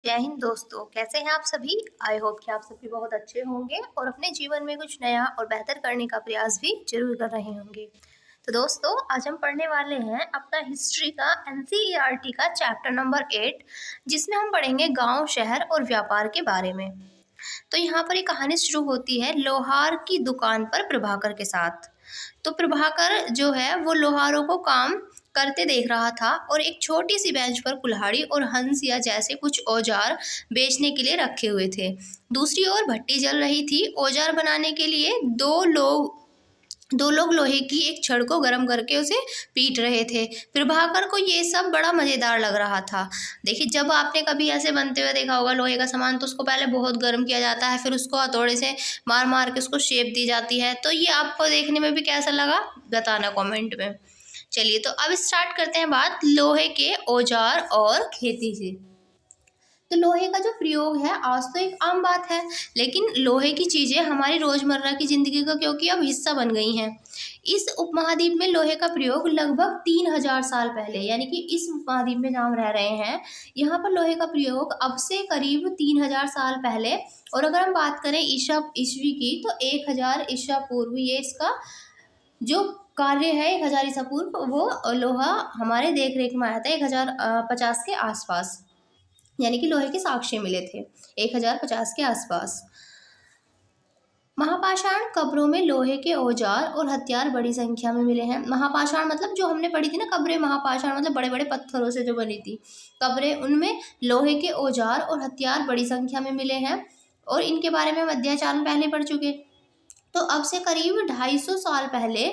जय हिंद दोस्तों, कैसे हैं आप सभी। आई होप कि आप सभी बहुत अच्छे होंगे और अपने जीवन में कुछ नया और बेहतर करने का प्रयास भी जरूर कर रहे होंगे। तो दोस्तों, आज हम पढ़ने वाले हैं अपना हिस्ट्री का एनसीईआरटी का चैप्टर नंबर 8, जिसमें हम पढ़ेंगे गांव, शहर और व्यापार के बारे में। तो यहाँ पर एक कहानी शुरू होती है लोहार की दुकान पर प्रभाकर के साथ। तो प्रभाकर जो है वो लोहारों को काम करते देख रहा था और एक छोटी सी बेंच पर कुल्हाड़ी और हंसिया जैसे कुछ औजार बेचने के लिए रखे हुए थे। दूसरी ओर भट्टी जल रही थी। औजार बनाने के लिए दो लोग लोहे की एक छड़ को गर्म करके उसे पीट रहे थे। प्रभाकर को ये सब बड़ा मजेदार लग रहा था। देखिए, जब आपने कभी ऐसे बनते हुए देखा होगा लोहे का सामान, तो उसको पहले बहुत गर्म किया जाता है, फिर उसको हथौड़े से मार मार के उसको शेप दी जाती है। तो ये आपको देखने में भी कैसा लगा, बताना कमेंट में। चलिए, तो अब स्टार्ट करते हैं बात लोहे के औजार और खेती से। तो लोहे का जो प्रयोग है आज तो एक आम बात है, लेकिन लोहे की चीज़ें हमारी रोज़मर्रा की ज़िंदगी का क्योंकि अब हिस्सा बन गई हैं। इस उपमहाद्वीप में लोहे का प्रयोग लगभग 3000 साल पहले, यानी कि इस उपमहाद्वीप में जहाँ हम रह रहे हैं, यहाँ पर लोहे का प्रयोग अब से करीब 3000 साल पहले। और अगर हम बात करें ईसवी की, तो 1000 ईसा पूर्व ये इसका जो कार्य है, 1000 ईसा पूर्व वो लोहा हमारे देख रेख में आया था 1050 के आसपास, यानी कि लोहे के साक्ष्य मिले थे 1050 के आसपास। महापाषाण कब्रों में लोहे के औजार और हथियार बड़ी संख्या में मिले हैं। महापाषाण मतलब जो हमने पढ़ी थी ना कब्रें, महापाषाण मतलब बड़े बड़े पत्थरों से जो बनी थी कब्रें, उनमें लोहे के औजार और हथियार बड़ी संख्या में मिले हैं। और इनके बारे में हम अध्याय में पहले पढ़ चुके। तो अब से करीब 250 साल पहले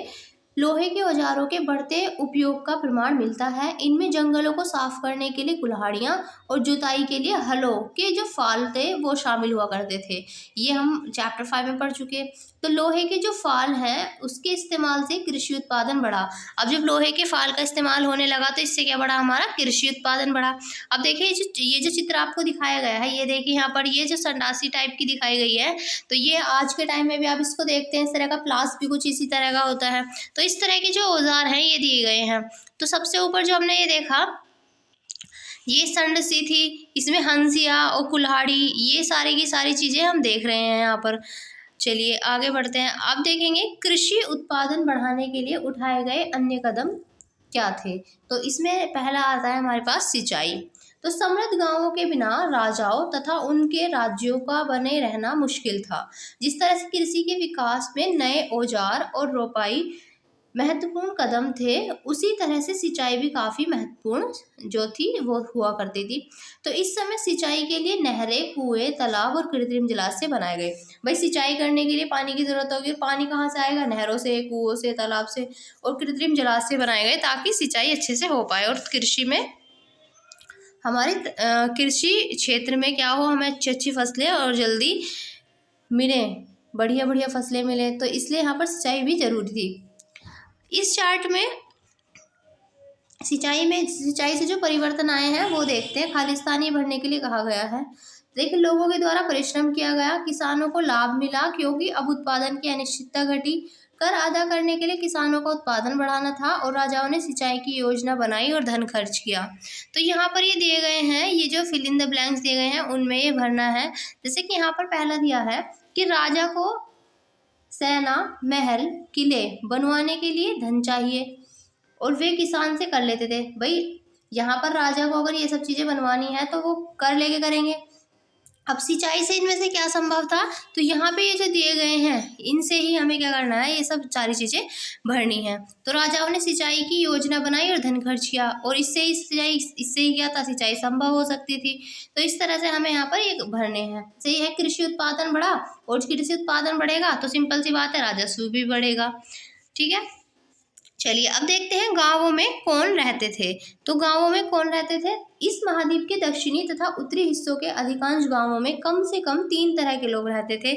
लोहे के औजारों के बढ़ते उपयोग का प्रमाण मिलता है। इनमें जंगलों को साफ करने के लिए कुल्हाड़ियाँ और जुताई के लिए हलों के जो फाल थे वो शामिल हुआ करते थे। ये हम चैप्टर 5 में पढ़ चुके। तो लोहे के जो फाल हैं उसके इस्तेमाल से कृषि उत्पादन बढ़ा। अब जब लोहे के फाल का इस्तेमाल होने लगा तो इससे क्या बढ़ा, हमारा कृषि उत्पादन बढ़ा। अब देखिए, ये जो चित्र आपको दिखाया गया है, ये देखिए यहाँ पर ये जो संडासी टाइप की दिखाई गई है, तो ये आज के टाइम में भी आप इसको देखते हैं, इस तरह का प्लास भी कुछ इसी तरह का होता है। तो इस तरह के जो औजार हैं ये दिए गए हैं। तो सबसे ऊपर जो हमने ये देखा, ये संड सी थी, इसमें हंसिया और कुल्हाड़ी, ये सारी की सारी चीज़ें हम देख रहे हैं यहाँ पर। चलिए आगे बढ़ते हैं। अब देखेंगे कृषि उत्पादन बढ़ाने के लिए उठाए गए अन्य कदम क्या थे। तो इसमें पहला आता है हमारे पास सिंचाई। तो समृद्ध गांवों के बिना राजाओं तथा उनके राज्यों का बने रहना मुश्किल था। जिस तरह से कृषि के विकास में नए औजार और रोपाई महत्वपूर्ण कदम थे, उसी तरह से सिंचाई भी काफ़ी महत्वपूर्ण जो थी वो हुआ करती थी। तो इस समय सिंचाई के लिए नहरें, कुएं, तालाब और कृत्रिम जलाशय बनाए गए। भाई, सिंचाई करने के लिए पानी की ज़रूरत होगी, पानी कहाँ से आएगा, नहरों से, कुओं से, तालाब से, और कृत्रिम जलाशय बनाए गए ताकि सिंचाई अच्छे से हो पाए और कृषि में हमारे कृषि क्षेत्र में क्या हो, हमें अच्छी अच्छी फसलें और जल्दी मिले, बढ़िया बढ़िया फसलें मिले। तो इसलिए यहाँ पर सिंचाई भी जरूरी थी। इस चार्ट में सिंचाई से जो परिवर्तन आए हैं वो देखते हैं। खालिस्तानी भरने के लिए कहा गया है। देखिए, लोगों के द्वारा परिश्रम किया गया, किसानों को लाभ मिला क्योंकि अब उत्पादन की अनिश्चितता घटी। कर अदा करने के लिए किसानों का उत्पादन बढ़ाना था और राजाओं ने सिंचाई की योजना बनाई और धन खर्च किया। तो यहाँ पर ये दिए गए हैं, ये जो फिल इन द ब्लैंक्स दिए गए हैं उनमें ये भरना है। जैसे कि यहाँ पर पहला दिया है कि राजा को सेना, महल, किले बनवाने के लिए धन चाहिए और वे किसान से कर लेते थे। भाई, यहाँ पर राजा को अगर ये सब चीज़ें बनवानी है तो वो कर लेके करेंगे। अब सिंचाई से इनमें से क्या संभव था, तो यहाँ पे ये जो दिए गए हैं इनसे ही हमें क्या करना है, ये सब सारी चीज़ें भरनी है। तो राजाओं ने सिंचाई की योजना बनाई और धन खर्च किया, और इससे ही क्या था, सिंचाई संभव हो सकती थी। तो इस तरह से हमें यहाँ पर ये भरने हैं। सही है, कृषि उत्पादन बढ़ा, और कृषि उत्पादन बढ़ेगा तो सिंपल सी बात है, राजस्व भी बढ़ेगा। ठीक है, चलिए अब देखते हैं गांवों में कौन रहते थे। तो गांवों में कौन रहते थे, इस महाद्वीप के दक्षिणी तथा उत्तरी हिस्सों के अधिकांश गांवों में कम से कम 3 तरह के लोग रहते थे।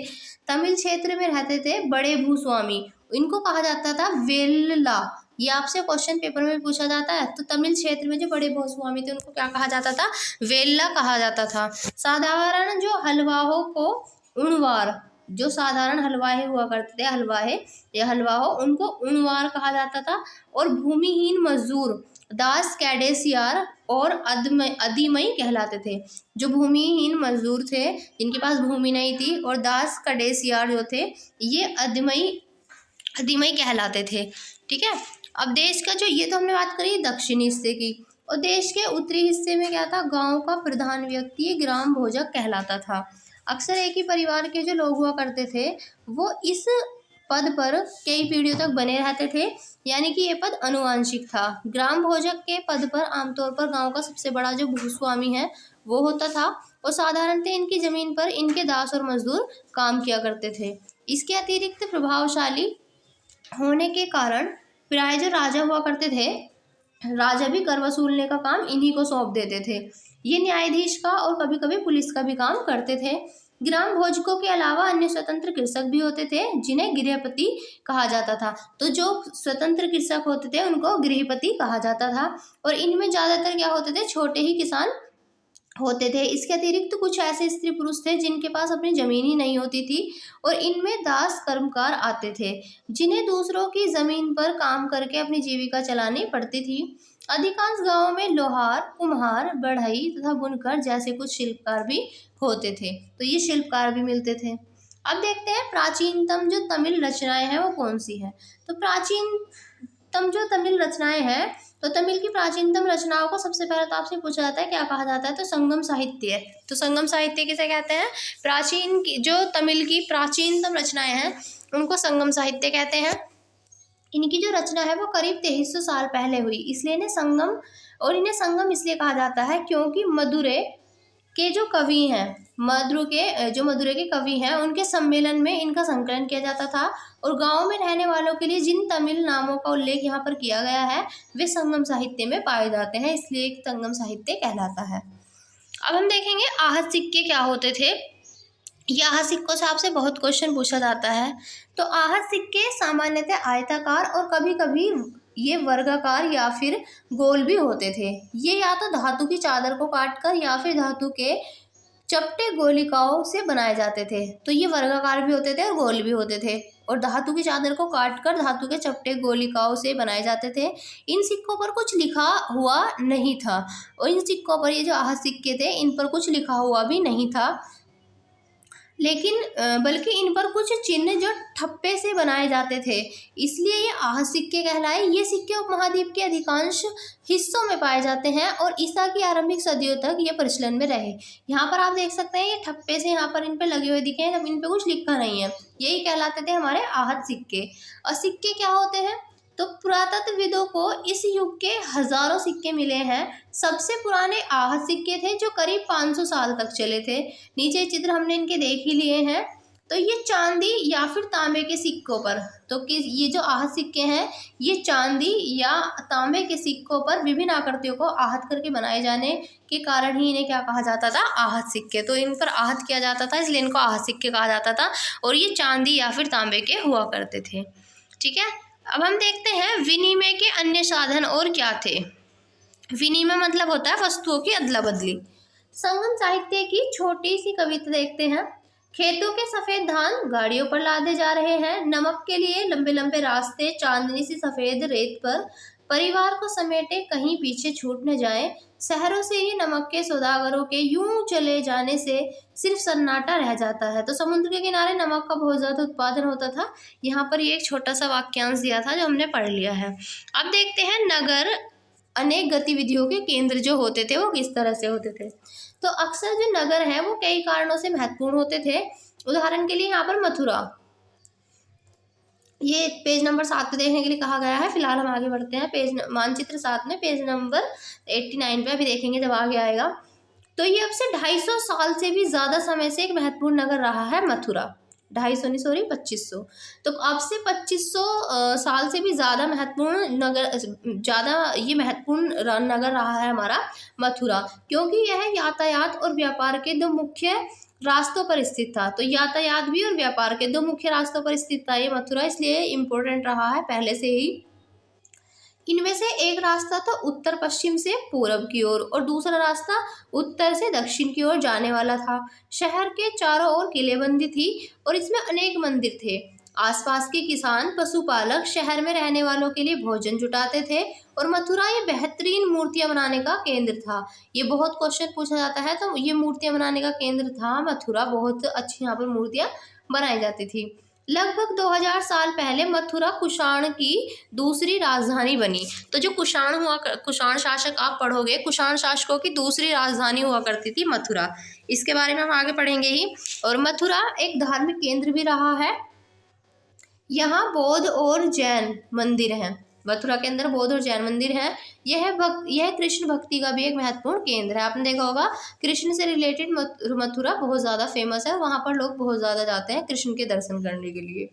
तमिल क्षेत्र में रहते थे बड़े भूस्वामी, इनको कहा जाता था वेल्ला। ये आपसे क्वेश्चन पेपर में पूछा जाता है। तो तमिल क्षेत्र में जो बड़े भूस्वामी थे उनको क्या कहा जाता था, वेल्ला कहा जाता था। साधारण जो हलवाहों को उणवार, जो साधारण हलवाहे हुआ करते थे, हलवाहे या हलवाहो, उनको उनवार कहा जाता था। और भूमिहीन मजदूर दास कैडेसियार और अधिमई कहलाते थे। जो भूमिहीन मजदूर थे, जिनके पास भूमि नहीं थी, और दास कैडेसियार जो थे, ये अधिमई कहलाते थे। ठीक है। अब देश का जो, ये तो हमने बात करी दक्षिणी हिस्से की, और देश के उत्तरी हिस्से में क्या था, गांव का प्रधान व्यक्ति ग्राम भोजक कहलाता था। अक्सर एक ही परिवार के जो लोग हुआ करते थे, वो इस पद पर कई पीढ़ियों तक बने रहते थे, यानी कि ये पद अनुवांशिक था। ग्राम भोजक के पद पर आमतौर पर गांव का सबसे बड़ा जो भूस्वामी है वो होता था, और साधारणतः इनकी जमीन पर इनके दास और मजदूर काम किया करते थे। इसके अतिरिक्त प्रभावशाली होने के कारण प्राय जो राजा हुआ करते थे, राजा भी कर वसूलने का काम इन्हीं को सौंप देते थे। ये न्यायाधीश का और कभी कभी पुलिस का भी काम करते थे। ग्राम भोजकों के अलावा अन्य स्वतंत्र कृषक भी होते थे, जिन्हें गृहपति कहा जाता था। तो जो स्वतंत्र कृषक होते थे उनको गृहपति कहा जाता था, और इनमें ज्यादातर क्या होते थे, छोटे ही किसान होते थे। इसके अतिरिक्त कुछ ऐसे स्त्री पुरुष थे जिनके पास अपनी जमीन ही नहीं होती थी, और इनमें दास कर्मकार आते थे, जिन्हें दूसरों की जमीन पर काम करके अपनी जीविका चलानी पड़ती थी। अधिकांश गांवों में लोहार, कुम्हार, बढ़ई तथा बुनकर जैसे कुछ शिल्पकार भी होते थे। तो ये शिल्पकार भी मिलते थे। अब देखते हैं प्राचीनतम जो तमिल रचनाएं हैं वो कौन सी है। तो प्राचीनतम जो तमिल रचनाएं हैं, तो तमिल की प्राचीनतम रचनाओं को सबसे पहले तो आपसे पूछा जाता है क्या कहा जाता है, तो संगम साहित्य। तो संगम साहित्य किसे कहते हैं, जो तमिल की प्राचीनतम रचनाएं हैं उनको संगम साहित्य कहते हैं। इनकी जो रचना है वो करीब 2300 साल पहले हुई, इसलिए इन्हें संगम इसलिए कहा जाता है क्योंकि मदुरै के जो कवि हैं, मदुरै के कवि हैं, उनके सम्मेलन में इनका संकलन किया जाता था, और गांव में रहने वालों के लिए जिन तमिल नामों का उल्लेख यहाँ पर किया गया है वे संगम साहित्य में पाए जाते हैं, इसलिए एक संगम साहित्य कहलाता है। अब हम देखेंगे आहत सिक्के क्या होते थे। ये आहत सिक्कों से आपसे बहुत क्वेश्चन पूछा जाता है। तो आहत सिक्के सामान्यतः आयताकार और कभी कभी ये वर्गाकार या फिर गोल भी होते थे। ये या तो धातु की चादर को काटकर या फिर धातु के चपटे गोलिकाओं से बनाए जाते थे। तो ये वर्गाकार भी होते थे और गोल भी होते थे, और धातु की चादर को काटकर धातु के चपटे गोलिकाओं से बनाए जाते थे। इन सिक्कों पर कुछ लिखा हुआ नहीं था, और इन सिक्कों पर, ये जो आहत सिक्के थे, इन पर कुछ लिखा हुआ भी नहीं था, लेकिन बल्कि इन पर कुछ चिन्ह जो ठप्पे से बनाए जाते थे, इसलिए ये आहत सिक्के कहलाए। ये सिक्के उपमहाद्वीप के अधिकांश हिस्सों में पाए जाते हैं, और ईसा की आरंभिक सदियों तक ये प्रचलन में रहे। यहाँ पर आप देख सकते हैं ये ठप्पे से यहाँ पर इन पे लगे हुए दिखे हैं, जब इन पे कुछ लिखा नहीं है, यही कहलाते थे हमारे आहत सिक्के। और सिक्के क्या होते हैं, तो पुरातत्वविदों को इस युग के हजारों सिक्के मिले हैं। सबसे पुराने आहत सिक्के थे जो करीब 500 साल तक चले थे। नीचे चित्र हमने इनके देख ही लिए हैं। तो ये चांदी या फिर तांबे के सिक्कों पर, तो ये जो आहत सिक्के हैं ये चांदी या तांबे के सिक्कों पर विभिन्न आकृतियों को आहत करके बनाए जाने के कारण ही इन्हें क्या कहा जाता था, आहत सिक्के। तो इन पर आहत किया जाता था, इसलिए इनको आहत सिक्के कहा जाता था, और ये चांदी या फिर तांबे के हुआ करते थे। ठीक है। अब हम देखते हैं विनिमय के अन्य साधन और क्या थे। विनिमय मतलब होता है वस्तुओं की अदला बदली। संगम साहित्य की छोटी सी कविता देखते हैं। खेतों के सफेद धान गाड़ियों पर लादे जा रहे हैं, नमक के लिए लंबे लंबे रास्ते चांदनी सी सफेद रेत पर, परिवार को समेटे कहीं पीछे छूट न जाए, शहरों से ही नमक के सौदागरों के यूं चले जाने से सिर्फ सन्नाटा रह जाता है। तो समुद्र के किनारे नमक का बहुत ज़्यादा उत्पादन होता था। यहाँ पर ये एक छोटा सा वाक्यांश दिया था जो हमने पढ़ लिया है। अब देखते हैं नगर अनेक गतिविधियों के केंद्र जो होते थे वो किस तरह से होते थे। तो अक्सर जो नगर हैं वो कई कारणों से महत्वपूर्ण होते थे। उदाहरण के लिए यहाँ पर मथुरा, ये पेज नंबर 7 पे देखने के लिए कहा गया है। फिलहाल हम आगे बढ़ते हैं मानचित्र 7 में पेज नंबर 89 पे अभी देखेंगे जब आगे आएगा। तो ये अब से 250 साल से भी ज़्यादा समय से एक महत्वपूर्ण नगर रहा है मथुरा। 2500 तो अब से 2500 साल से भी ज़्यादा महत्वपूर्ण नगर रहा है हमारा मथुरा, क्योंकि यह यातायात और व्यापार के दो मुख्य रास्तों पर स्थित था। तो यातायात भी और व्यापार के दो मुख्य रास्तों पर स्थित था ये मथुरा, इसलिए इम्पोर्टेंट रहा है पहले से ही। इनमें से एक रास्ता था उत्तर पश्चिम से पूरब की ओर और दूसरा रास्ता उत्तर से दक्षिण की ओर जाने वाला था। शहर के चारों ओर किलेबंदी थी और इसमें अनेक मंदिर थे। आसपास के किसान पशुपालक शहर में रहने वालों के लिए भोजन जुटाते थे और मथुरा ये बेहतरीन मूर्तियां बनाने का केंद्र था। ये बहुत क्वेश्चन पूछा जाता है, तो ये मूर्तियां बनाने का केंद्र था मथुरा। बहुत अच्छी यहाँ पर मूर्तियां बनाई जाती थी। लगभग 2000 साल पहले मथुरा कुषाण की दूसरी राजधानी बनी। तो जो कुषाण शासक आप पढ़ोगे, कुषाण शासकों की दूसरी राजधानी हुआ करती थी मथुरा। इसके बारे में हम आगे पढ़ेंगे ही। और मथुरा एक धार्मिक केंद्र भी रहा है। यहाँ बौद्ध और जैन मंदिर हैं। मथुरा के अंदर बौद्ध और जैन मंदिर हैं। यह कृष्ण भक्ति का भी एक महत्वपूर्ण केंद्र है। आपने देखा होगा कृष्ण से रिलेटेड मथुरा बहुत ज़्यादा फेमस है। वहाँ पर लोग बहुत ज़्यादा जाते हैं कृष्ण के दर्शन करने के लिए।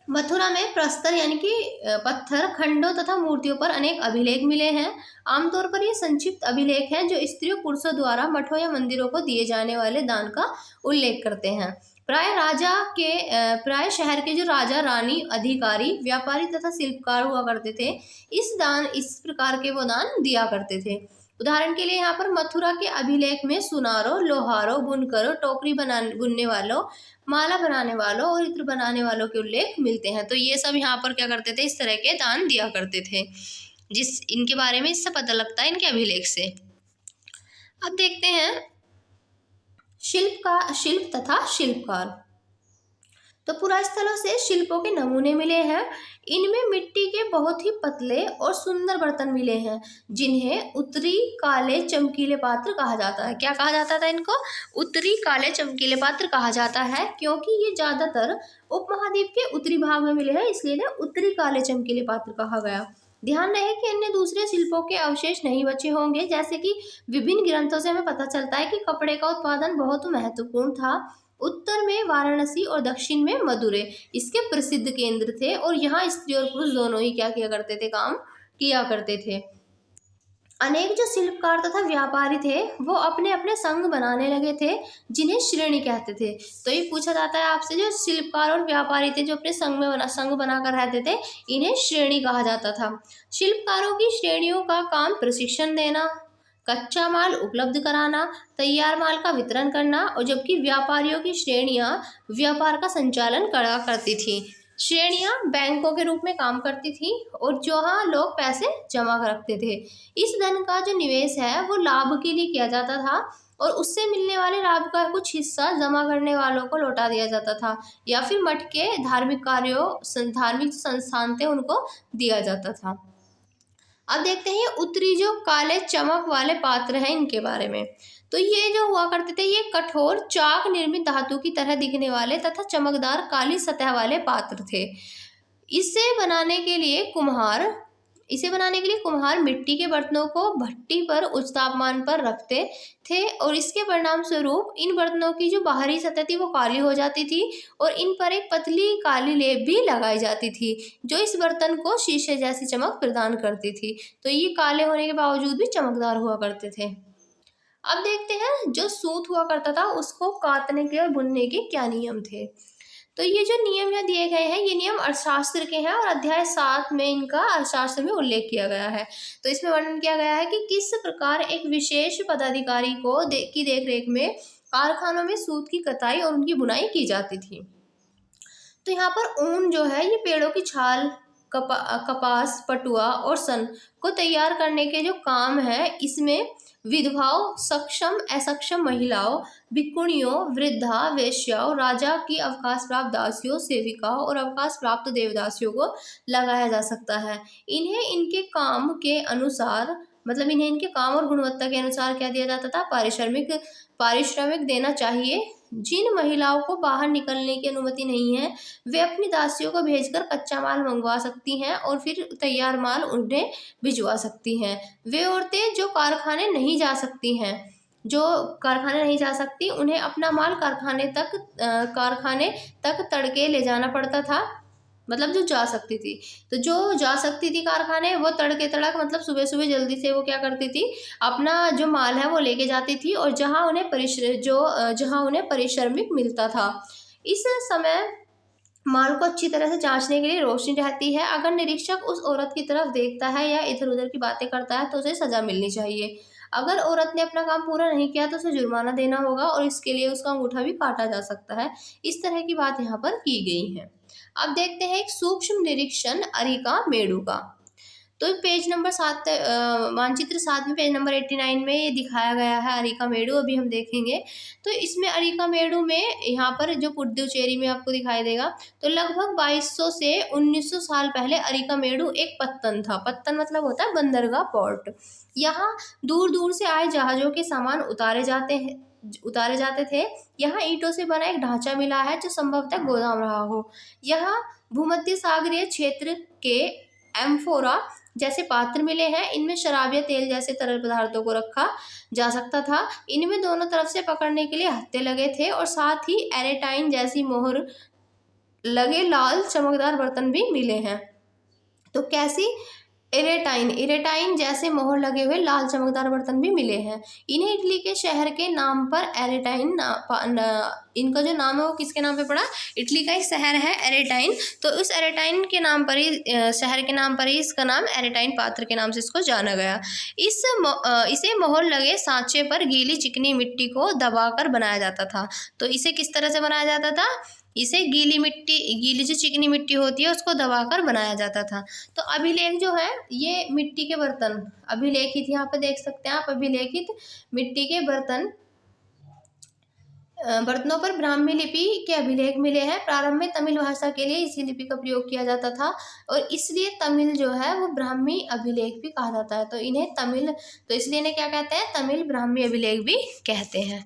मथुरा में प्रस्तर यानी कि पत्थर खंडों तथा मूर्तियों पर अनेक अभिलेख मिले हैं। आमतौर पर ये संक्षिप्त अभिलेख हैं जो स्त्रियों पुरुषों द्वारा मठों या मंदिरों को दिए जाने वाले दान का उल्लेख करते हैं। प्राय शहर के जो राजा रानी अधिकारी व्यापारी तथा शिल्पकार हुआ करते थे, इस प्रकार के वो दान दिया करते थे। उदाहरण के लिए यहाँ पर मथुरा के अभिलेख में सुनारों, लोहारों, बुनकरों, टोकरी बुनने वालों, माला बनाने वालों और इत्र बनाने वालों के उल्लेख मिलते हैं। तो ये सब यहाँ पर क्या करते थे, इस तरह के दान दिया करते थे, इनके बारे में इससे पता लगता है, इनके अभिलेख से। अब देखते हैं शिल्प तथा शिल्पकार। तो पुरास्थलों से शिल्पों के नमूने मिले हैं। इनमें मिट्टी के बहुत ही पतले और सुंदर बर्तन मिले हैं जिन्हें उत्तरी काले चमकीले पात्र कहा जाता है। क्या कहा जाता था इनको? उत्तरी काले चमकीले पात्र कहा जाता है, क्योंकि ये ज्यादातर उपमहाद्वीप के उत्तरी भाग में मिले हैं, इसलिए इन्हें उत्तरी काले चमकीले पात्र कहा गया। ध्यान रहे कि अन्य दूसरे शिल्पों के अवशेष नहीं बचे होंगे। जैसे कि विभिन्न ग्रंथों से हमें पता चलता है कि कपड़े का उत्पादन बहुत महत्वपूर्ण था। उत्तर में वाराणसी और दक्षिण में मदुरै इसके प्रसिद्ध केंद्र थे और यहाँ स्त्री और पुरुष दोनों ही क्या किया करते थे, काम किया करते थे। अनेक जो शिल्पकार तथा व्यापारी थे वो अपने अपने संघ बनाने लगे थे जिन्हें श्रेणी कहते थे। तो ये पूछा जाता है आपसे, जो शिल्पकार और व्यापारी थे जो अपने संघ बनाकर रहते थे, इन्हें श्रेणी कहा जाता था। शिल्पकारों की श्रेणियों का काम प्रशिक्षण देना, कच्चा माल उपलब्ध कराना, तैयार माल का वितरण करना, और जबकि व्यापारियों की श्रेणियां व्यापार का संचालन करा करती थी। श्रेणियां बैंकों के रूप में काम करती थी और जहां लोग पैसे जमा रखते थे। इस धन का जो निवेश है वो लाभ के लिए किया जाता था और उससे मिलने वाले लाभ का कुछ हिस्सा जमा करने वालों को लौटा दिया जाता था या फिर मठ के धार्मिक संस्थान थे उनको दिया जाता था। अब देखते हैं उत्तरी जो काले चमक वाले पात्र हैं इनके बारे में। तो ये जो हुआ करते थे ये कठोर चाक निर्मित धातु की तरह दिखने वाले तथा चमकदार काली सतह वाले पात्र थे। इसे बनाने के लिए कुम्हार मिट्टी के बर्तनों को भट्टी पर उच्च तापमान पर रखते थे और इसके परिणाम स्वरूप इन बर्तनों की जो बाहरी सतह थी वो काली हो जाती थी और इन पर एक पतली काली लेप भी लगाई जाती थी जो इस बर्तन को शीशे जैसी चमक प्रदान करती थी। तो ये काले होने के बावजूद भी चमकदार हुआ करते थे। अब देखते हैं जो सूत हुआ करता था उसको काटने के और बुनने के क्या नियम थे। तो ये जो नियम यहाँ दिए गए हैं ये नियम अर्थशास्त्र के हैं और अध्याय 7 में इनका अर्थशास्त्र में उल्लेख किया गया है। तो इसमें वर्णन किया गया है कि किस प्रकार एक विशेष पदाधिकारी की देखरेख में कारखानों में सूत की कताई और उनकी बुनाई की जाती थी। तो यहाँ पर ऊन जो है ये पेड़ों की छाल, कपास, पटुआ और सन को तैयार करने के जो काम है इसमें विधवाओं, सक्षम असक्षम महिलाओं, भिक्षुणियों, वृद्धा, वेश्याओं, राजा की अवकाश प्राप्त दासियों, सेविकाओं और अवकाश प्राप्त देवदासियों को लगाया जा सकता है। इन्हें इनके काम और गुणवत्ता के अनुसार क्या दिया जाता था, पारिश्रमिक देना चाहिए। जिन महिलाओं को बाहर निकलने की अनुमति नहीं है वे अपनी दासियों को भेजकर कच्चा माल मंगवा सकती हैं और फिर तैयार माल उन्हें भिजवा सकती हैं। वे औरतें जो कारखाने नहीं जा सकती उन्हें अपना माल कारखाने तक तड़के ले जाना पड़ता था। मतलब जो जा सकती थी, तो जो जा सकती थी कारखाने वो तड़के तड़क मतलब सुबह सुबह जल्दी से वो क्या करती थी, अपना जो माल है वो लेके जाती थी और जहां उन्हें पारिश्रमिक मिलता था। इस समय माल को अच्छी तरह से जांचने के लिए रोशनी रहती है। अगर निरीक्षक उस औरत की तरफ देखता है या इधर उधर की बातें करता है तो उसे सजा मिलनी चाहिए। अगर औरत ने अपना काम पूरा नहीं किया तो उसे जुर्माना देना होगा और इसके लिए उसका अंगूठा भी काटा जा सकता है। इस तरह की बात यहाँ पर की गई है। अब देखते हैं एक सूक्ष्म निरीक्षण अरिका मेड़ू का। तो पेज नंबर 7, मानचित्र 7 में पेज नंबर 89 में ये दिखाया गया है अरिका मेड़ू। अभी हम देखेंगे तो इसमें अरिका मेड़ू में यहाँ पर जो पुडुचेरी में आपको दिखाई देगा, तो लगभग 2200 से 1900 साल पहले अरिका मेड़ू एक पत्तन था। पत्तन मतलब होता है बंदरगाह, पोर्ट। यहाँ दूर दूर से आए जहाज़ों के सामान उतारे जाते थे। यहाँ ईंटों से बना एक ढांचा मिला है जो संभवतः गोदाम रहा हो। यहाँ भूमध्य सागरीय क्षेत्र के एम्फोरा जैसे पात्र मिले हैं। इनमें शराब या तेल जैसे तरल पदार्थों को रखा जा सकता था। इनमें दोनों तरफ से पकड़ने के लिए हत्थे लगे थे और साथ ही एरेटाइन जैसी मोहर लगे लाल चमकदार बर्तन भी मिले हैं। तो कैसी? इरेटाइन जैसे मोहर लगे हुए लाल चमकदार बर्तन भी मिले हैं। इन्हें इटली के शहर के नाम पर इनका जो नाम है वो किसके नाम पे पड़ा? इटली का एक शहर है एरेटाइन, तो उस एरेटाइन के नाम पर ही, शहर के नाम पर ही इसका नाम एरेटाइन पात्र के नाम से इसको जाना गया। इसे मोहर लगे सांचे पर गीली चिकनी मिट्टी को दबाकर बनाया जाता था। तो इसे किस तरह से बनाया जाता था? इसे गीली जो चिकनी मिट्टी होती है उसको दबाकर बनाया जाता था। तो अभिलेख जो है ये मिट्टी के बर्तन अभिलेखित, यहाँ पे देख सकते हैं आप, अभिलेखित मिट्टी के बर्तनों पर ब्राह्मी लिपि के अभिलेख मिले हैं। प्रारंभ में तमिल भाषा के लिए इसी लिपि का प्रयोग किया जाता था और इसलिए तमिल जो है वो ब्राह्मी अभिलेख भी कहा जाता है। तो इसलिए इन्हें क्या कहते हैं? तमिल ब्राह्मी अभिलेख भी कहते हैं।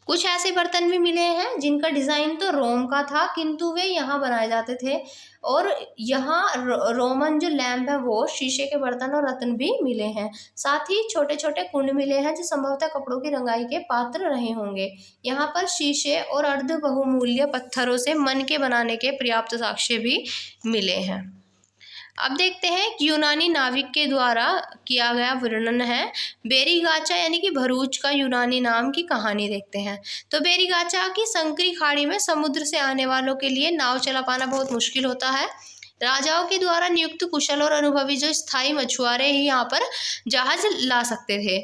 कुछ ऐसे बर्तन भी मिले हैं जिनका डिज़ाइन तो रोम का था किंतु वे यहाँ बनाए जाते थे, और यहाँ रोमन जो लैम्प है वो शीशे के बर्तन और रत्न भी मिले हैं। साथ ही छोटे छोटे कुंड मिले हैं जो संभवतः कपड़ों की रंगाई के पात्र रहे होंगे। यहाँ पर शीशे और अर्ध बहुमूल्य पत्थरों से मन के बनाने के पर्याप्त साक्ष्य भी मिले हैं। अब देखते हैं कि यूनानी नाविक के द्वारा किया गया वर्णन है बेरीगाचा यानी कि भरूच का यूनानी नाम की कहानी देखते हैं। तो बेरीगाचा की संकरी खाड़ी में समुद्र से आने वालों के लिए नाव चला पाना बहुत मुश्किल होता है। राजाओं के द्वारा नियुक्त कुशल और अनुभवी जो स्थायी मछुआरे ही यहाँ पर जहाज ला सकते थे।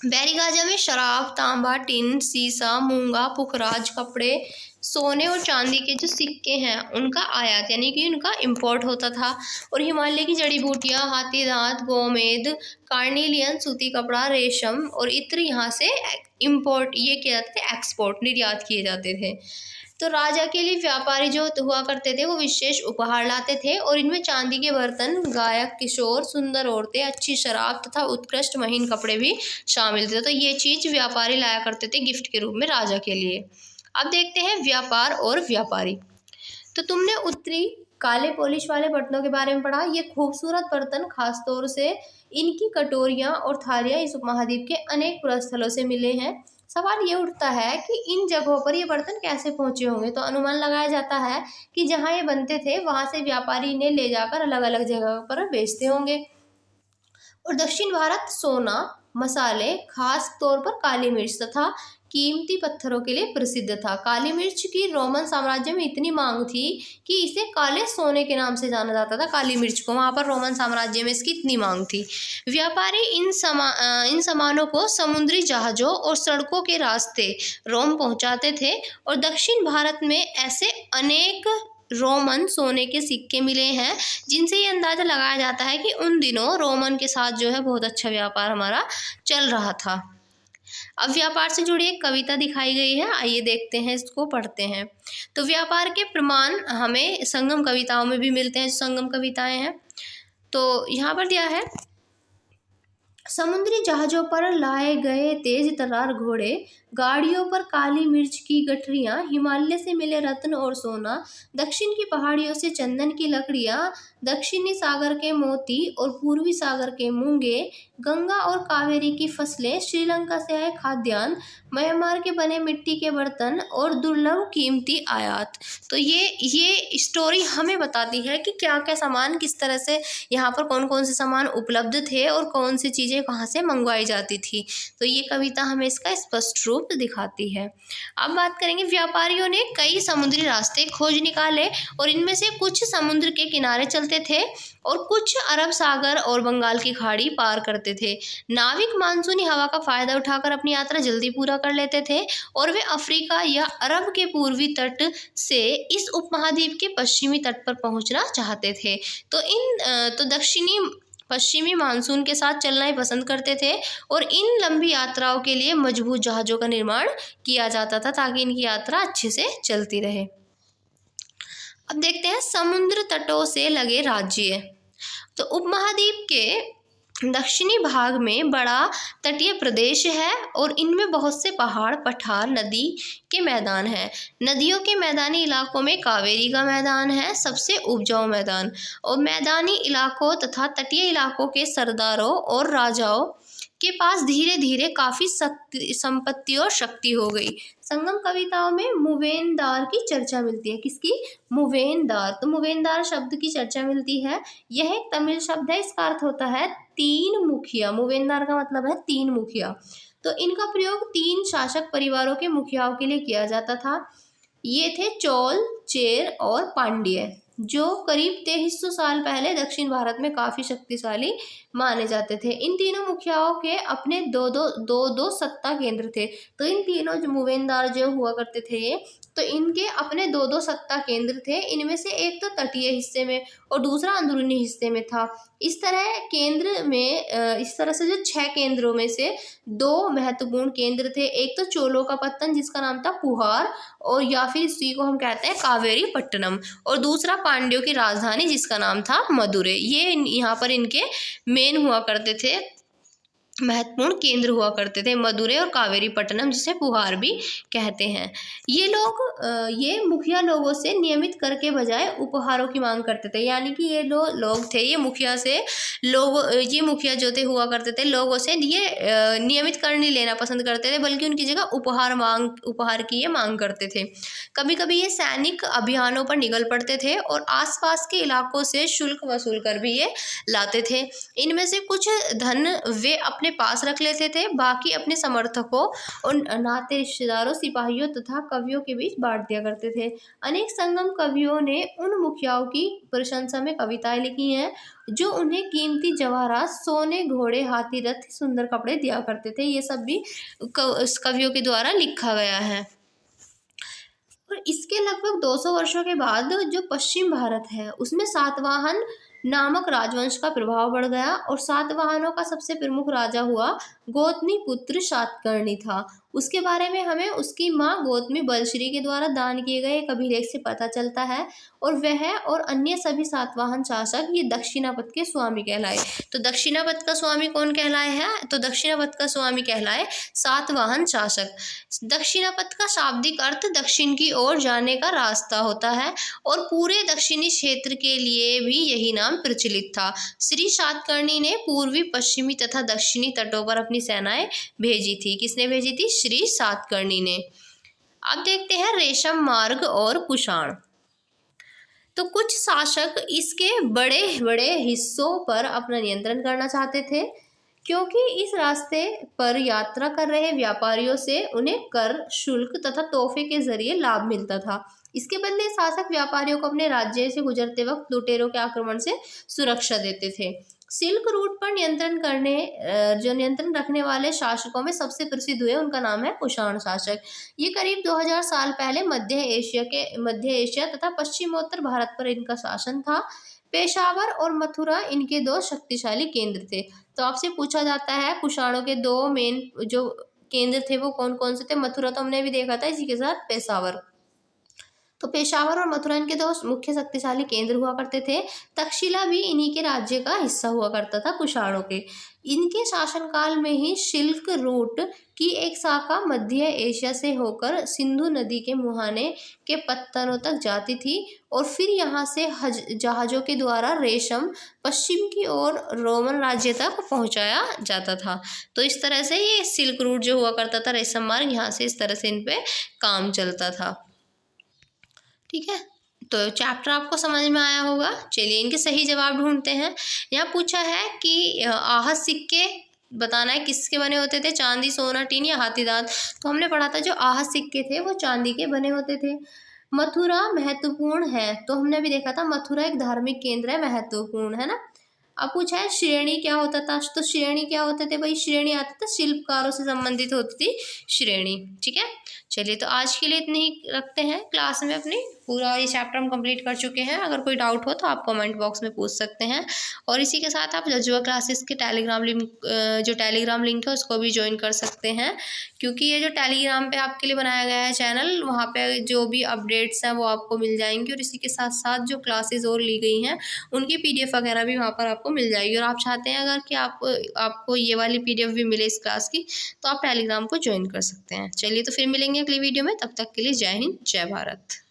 बेरीगाचा में शराब, तांबा, टिन, सीसा, मूंगा, पुखराज, कपड़े, सोने और चांदी के जो सिक्के हैं उनका आयात यानी कि उनका इंपोर्ट होता था। और हिमालय की जड़ी बूटियां, हाथी दांत, गोमेद, कार्निलियन, सूती कपड़ा, रेशम और इत्र यहाँ से इंपोर्ट, ये किया जाते थे, एक्सपोर्ट, निर्यात किए जाते थे। तो राजा के लिए व्यापारी जो हुआ करते थे वो विशेष उपहार लाते थे और इनमें चांदी के बर्तन, गायक, किशोर, सुंदर औरतें, अच्छी शराब तथा उत्कृष्ट महीन कपड़े भी शामिल थे। तो ये चीज़ व्यापारी लाया करते थे गिफ्ट के रूप में राजा के लिए। अब देखते हैं व्यापार और व्यापारी। तो तुमने उत्तरी काले पॉलिश वाले बर्तनों के बारे में पढ़ा। ये खूबसूरत बर्तन खासतौर से इनकी कटोरियाँ और थालियाँ इस उपमहाद्वीप के अनेक पुरस्थलों से मिले हैं। सवाल ये उठता है कि इन जगहों पर ये बर्तन कैसे पहुँचे होंगे। तो अनुमान लगाया जाता है कि जहाँ ये बनते थे वहाँ से व्यापारी इन्हें ले जाकर अलग अलग जगह पर बेचते होंगे। और दक्षिण भारत सोना, मसाले, खास तौर पर काली मिर्च तथा कीमती पत्थरों के लिए प्रसिद्ध था। काली मिर्च की रोमन साम्राज्य में इतनी मांग थी कि इसे काले सोने के नाम से जाना जाता था। काली मिर्च को वहाँ पर रोमन साम्राज्य में इसकी इतनी मांग थी। व्यापारी इन सामानों को समुद्री जहाज़ों और सड़कों के रास्ते रोम पहुँचाते थे और दक्षिण भारत में ऐसे अनेक रोमन सोने के सिक्के मिले हैं जिनसे ये अंदाज़ा लगाया जाता है कि उन दिनों रोमन के साथ जो है बहुत अच्छा व्यापार हमारा चल रहा था। अब व्यापार से जुड़ी एक कविता दिखाई गई है, आइए देखते हैं, इसको पढ़ते हैं। तो व्यापार के प्रमाण हमें संगम कविताओं में भी मिलते हैं, संगम कविताएं हैं। तो यहाँ पर दिया है, समुद्री जहाज़ों पर लाए गए तेज तर्रार घोड़े, गाड़ियों पर काली मिर्च की गठरियाँ, हिमालय से मिले रत्न और सोना, दक्षिण की पहाड़ियों से चंदन की लकड़ियाँ, दक्षिणी सागर के मोती और पूर्वी सागर के मूंगे, गंगा और कावेरी की फसलें, श्रीलंका से आए खाद्यान्न, म्यांमार के बने मिट्टी के बर्तन और दुर्लभ कीमती आयात। तो ये स्टोरी हमें बताती है कि क्या क्या सामान किस तरह से यहाँ पर कौन कौन से सामान उपलब्ध थे और कौन सी चीज़ें चीज़ें कहाँ से मंगवाई जाती थी। तो ये कविता हमें इसका स्पष्ट रूप दिखाती है। अब बात करेंगे, व्यापारियों ने कई समुद्री रास्ते खोज निकाले और इनमें से कुछ समुद्र के किनारे चलते थे और कुछ अरब सागर और बंगाल की खाड़ी पार करते थे। नाविक मानसूनी हवा का फायदा उठाकर अपनी यात्रा जल्दी पूरा कर लेते थे और वे अफ्रीका या अरब के पूर्वी तट से इस उपमहाद्वीप के पश्चिमी तट पर पहुंचना चाहते थे। तो दक्षिणी पश्चिमी मानसून के साथ चलना ही पसंद करते थे और इन लंबी यात्राओं के लिए मजबूत जहाज़ों का निर्माण किया जाता था ताकि इनकी यात्रा अच्छे से चलती रहे। अब देखते हैं समुद्र तटों से लगे राज्य। तो उपमहाद्वीप के दक्षिणी भाग में बड़ा तटीय प्रदेश है और इनमें बहुत से पहाड़, पठार, नदी के मैदान हैं। नदियों के मैदानी इलाकों में कावेरी का मैदान है सबसे उपजाऊ मैदान, और मैदानी इलाकों तथा तटीय इलाकों के सरदारों और राजाओं के पास धीरे धीरे काफी संपत्ति और शक्ति हो गई। संगम कविताओं में मुवेनदार की चर्चा मिलती है। किसकी? मुवेनदार। तो मुवेनदार शब्द की चर्चा मिलती है। यह एक तमिल शब्द है, इसका अर्थ होता है तीन मुखिया। मुवेनदार का मतलब है तीन मुखिया। तो इनका प्रयोग तीन शासक परिवारों के मुखियाओं के लिए किया जाता था। ये थे चोल, चेर और पांड्य, जो करीब 2300 साल पहले दक्षिण भारत में काफी शक्तिशाली माने जाते थे। इन तीनों मुखियाओं के अपने दो सत्ता केंद्र थे। तो इन तीनों जो मुवेनदार जो हुआ करते थे, तो इनके अपने दो सत्ता केंद्र थे। इनमें से एक तो तटीय हिस्से में और दूसरा अंदरूनी हिस्से में था। इस तरह से जो 6 केंद्रों में से 2 महत्वपूर्ण केंद्र थे। एक तो चोलों का पत्तन जिसका नाम था पुहार, और या फिर इसी को हम कहते हैं कावेरी पट्टनम, और दूसरा पांड्यों की राजधानी जिसका नाम था मदुरै। ये यहाँ पर इनके मेन हुआ करते थे, महत्वपूर्ण केंद्र हुआ करते थे, मदुरै और कावेरी पट्टनम, जिसे पुहार भी कहते हैं। ये मुखिया लोगों से नियमित कर के बजाय उपहारों की मांग करते थे। यानी कि ये लोग थे, ये मुखिया जो थे हुआ करते थे, लोगों से ये नियमित कर नहीं लेना पसंद करते थे, बल्कि उनकी जगह उपहार की ये मांग करते थे। कभी कभी ये सैनिक अभियानों पर निकल पड़ते थे और आसपास के इलाकों से शुल्क वसूल कर भी ये लाते थे। इनमें से कुछ धन वे अपने पास रख लेते थे, बाकी अपने समर्थकों और नाते रिश्तेदारों, सिपाहियों तथा कवियों के बीच बांट दिया करते थे। अनेक संगम कवियों ने उन मुखियाओं की प्रशंसा में कविताएं लिखी हैं जो उन्हें कीमती जवाहरात, सोने, घोड़े, हाथी, रथ, सुंदर कपड़े दिया करते थे। ये सब भी कवियों के द्वारा लिखा गया है। और इसके लगभग 200 वर्षों के बाद जो पश्चिम भारत है उसमें सातवाहन नामक राजवंश का प्रभाव बढ़ गया और सातवाहनों का सबसे प्रमुख राजा हुआ गौतमी पुत्र सातकर्णी था। उसके बारे में हमें उसकी माँ गौतमी बलश्री के द्वारा दान किए गए एक अभिलेख से पता चलता है, और वह और अन्य सभी सातवाहन शासक ये दक्षिणापथ के स्वामी कहलाए। तो दक्षिणापथ का स्वामी कौन कहलाए है? तो दक्षिणापथ का स्वामी कहलाए सातवाहन शासक। दक्षिणापथ का शाब्दिक अर्थ दक्षिण की ओर जाने का रास्ता होता है और पूरे दक्षिणी क्षेत्र के लिए भी यही नाम प्रचलित था। श्री सातकर्णी ने पूर्वी, पश्चिमी तथा दक्षिणी तटों पर अपनी सेनाएं भेजी थी। किसने भेजी थी? श्री सातकर्णी ने। अब देखते हैं रेशम मार्ग और कुषाण। तो कुछ शासक इसके बड़े बड़े हिस्सों पर अपना नियंत्रण करना चाहते थे, क्योंकि इस रास्ते पर यात्रा कर रहे व्यापारियों से उन्हें कर, शुल्क तथा तोहफे के जरिए लाभ मिलता था। इसके बदले शासक व्यापारियों को अपने राज्य से गुजरते वक्त लुटेरों के आक्रमण से सुरक्षा देते थे। सिल्क रूट पर नियंत्रण रखने वाले शासकों में सबसे प्रसिद्ध हुए, उनका नाम है कुषाण शासक। ये करीब 2000 साल पहले मध्य एशिया तथा पश्चिमोत्तर भारत पर इनका शासन था। पेशावर और मथुरा इनके 2 शक्तिशाली केंद्र थे। तो आपसे पूछा जाता है कुषाणों के 2 मेन जो केंद्र थे वो कौन कौन से थे? मथुरा तो हमने भी देखा था, इसी के साथ पेशावर। तो पेशावर और मथुरा इनके 2 मुख्य शक्तिशाली केंद्र हुआ करते थे। तक्षशिला भी इन्हीं के राज्य का हिस्सा हुआ करता था कुषाणों के। इनके शासनकाल में ही सिल्क रूट की एक शाखा मध्य एशिया से होकर सिंधु नदी के मुहाने के पत्तनों तक जाती थी और फिर यहाँ से जहाज़ों के द्वारा रेशम पश्चिम की ओर रोमन राज्य तक पहुँचाया जाता था। तो इस तरह से ये सिल्क रूट जो हुआ करता था, रेशम मार्ग, यहाँ से इस तरह से इन पे काम चलता था। ठीक है, तो चैप्टर आपको समझ में आया होगा। चलिए इनके सही जवाब ढूंढते हैं। यहाँ पूछा है कि आहत सिक्के बताना है किसके बने होते थे, चांदी, सोना, टीन या हाथी दांत। तो हमने पढ़ा था जो आहत सिक्के थे वो चांदी के बने होते थे। मथुरा महत्वपूर्ण है, तो हमने अभी देखा था मथुरा एक धार्मिक केंद्र है, महत्वपूर्ण है ना। अब पूछा है श्रेणी क्या होता था, तो श्रेणी क्या होते थे भाई, श्रेणी आता था शिल्पकारों से संबंधित होती थी श्रेणी। ठीक है, चलिए तो आज के लिए इतने ही रखते हैं। क्लास में अपनी पूरा ये चैप्टर हम कंप्लीट कर चुके हैं। अगर कोई डाउट हो तो आप कमेंट बॉक्स में पूछ सकते हैं। और इसी के साथ आप जजुआ क्लासेस के टेलीग्राम लिंक, जो टेलीग्राम लिंक है उसको भी ज्वाइन कर सकते हैं, क्योंकि ये जो टेलीग्राम पे आपके लिए बनाया गया है चैनल, वहाँ पे जो भी अपडेट्स हैं वो आपको मिल जाएंगी। और इसी के साथ साथ जो क्लासेस और ली गई हैं उनकी PDF वगैरह भी वहाँ पर आपको मिल जाएगी। और आप चाहते हैं अगर कि आपको ये वाली PDF भी मिले इस क्लास की, तो आप टेलीग्राम को ज्वाइन कर सकते हैं। चलिए तो फिर मिलेंगे अगली वीडियो में, तब तक के लिए जय हिंद, जय भारत।